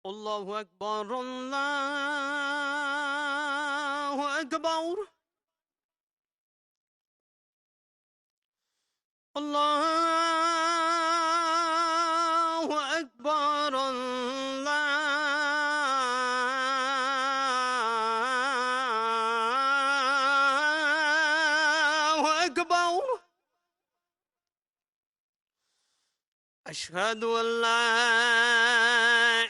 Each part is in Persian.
الله أكبر الله أكبر الله أكبر الله أكبر. أشهد أن لا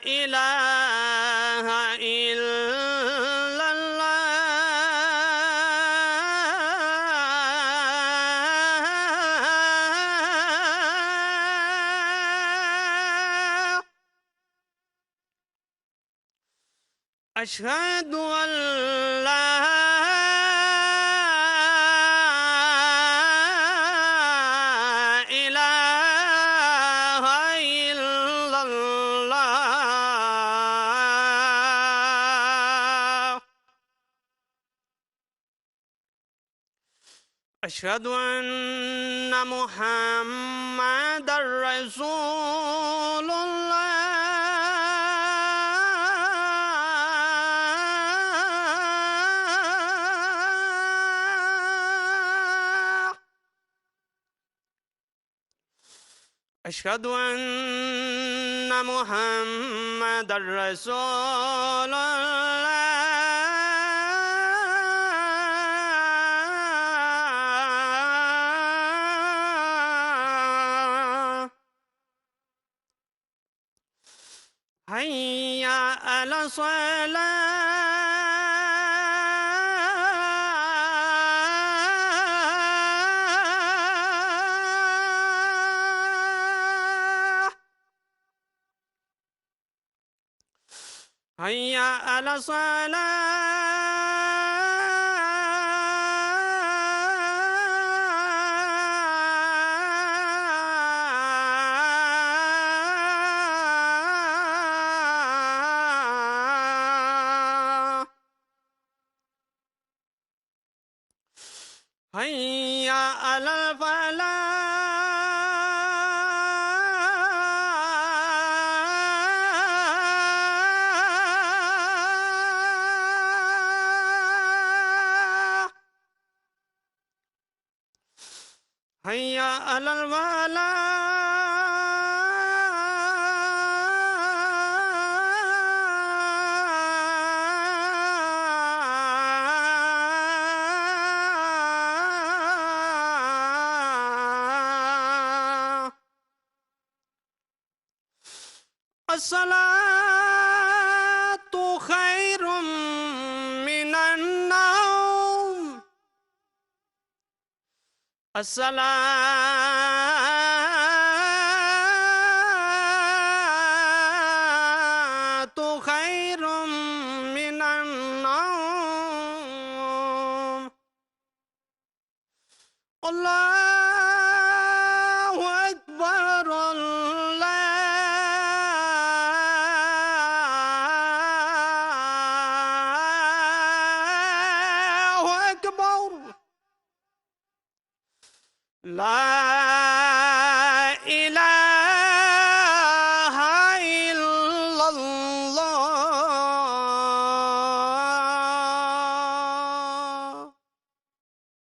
إله إلا الله. أشهد أن لا إله إلا الله. أشهد أن محمدا رسول الله. أشهد أن محمدا رسول الله. هيا على الصلاة. هيا على الصلاة. هيا على الفلاح. هيا على الفلاح. الصلاة خير من النوم. الصلاة خير من النوم. الله أكبر الله أكبر. لا